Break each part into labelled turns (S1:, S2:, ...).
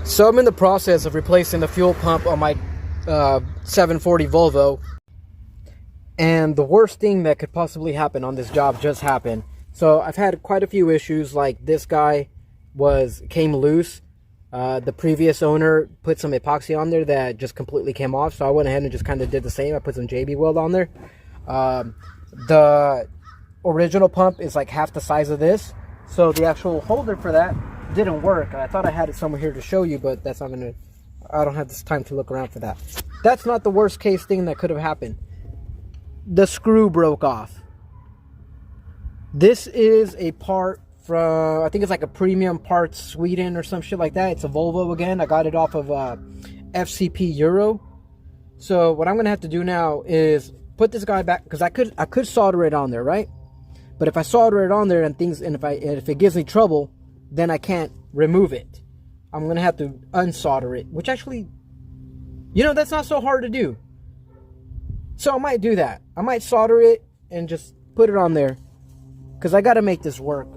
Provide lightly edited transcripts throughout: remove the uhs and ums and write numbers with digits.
S1: So I'm in the process of replacing the fuel pump on my 740 Volvo, and the worst thing that could possibly happen on this job just happened. So I've had quite a few issues, like this guy came loose. The previous owner put some epoxy on there that just completely came off, so I went ahead and just kind of did the same. I put some JB weld on there. The original pump is like half the size of this, so the actual holder for that didn't work. I thought I had it somewhere here to show you, but that's not gonna, I don't have this time to look around for that. That's not the worst case thing that could have happened. The screw broke off. This is a part from, I think it's like a premium parts Sweden or some shit like that. It's a Volvo again. I got it off of FCP Euro. So what I'm gonna have to do now is put this guy back, because I could solder it on there, right? But if I solder it on there and if it gives me trouble, then I can't remove it. I'm gonna have to unsolder it, which actually, you know, that's not so hard to do. So I might do that. I might solder it and just put it on there, because I gotta make this work.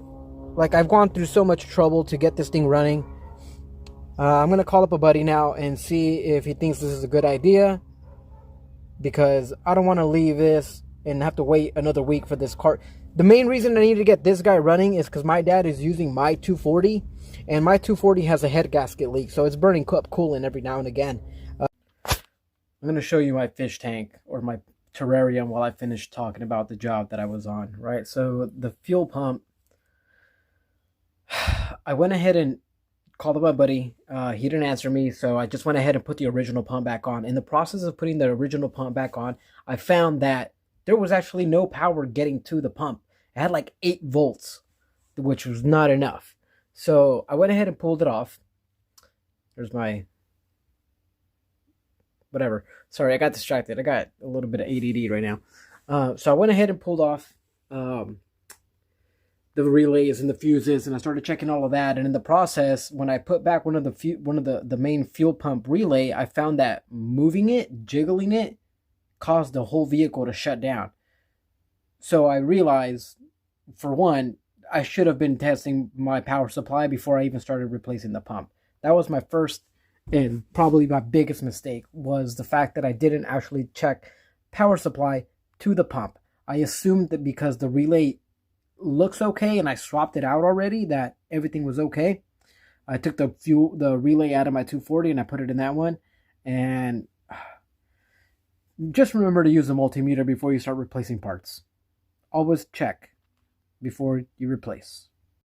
S1: Like, I've gone through so much trouble to get this thing running. I'm gonna call up a buddy now and see if he thinks this is a good idea, because I don't want to leave this and have to wait another week for this car. The main reason I need to get this guy running is because my dad is using my 240, and my 240 has a head gasket leak, so it's burning up coolant every now and again. I'm going to show you my fish tank, or my terrarium, while I finish talking about the job that I was on, right? So the fuel pump, I went ahead and called up my buddy. He didn't answer me, so I just went ahead and put the original pump back on. In the process of putting the original pump back on, I found that there was actually no power getting to the pump. It had like 8 volts, which was not enough. So I went ahead and pulled it off. There's my, whatever. Sorry, I got distracted. I got a little bit of ADD right now. So I went ahead and pulled off the relays and the fuses, and I started checking all of that. And in the process, when I put back one of the main fuel pump relay, I found that moving it, jiggling it, caused the whole vehicle to shut down. So I realized, for one, I should have been testing my power supply before I even started replacing the pump. That was my first and probably my biggest mistake, was the fact that I didn't actually check power supply to the pump. I assumed that because the relay looks okay and I swapped it out already, that everything was okay. I took the relay out of my 240 and I put it in that one. And just remember to use a multimeter before you start replacing parts. Always check before you replace.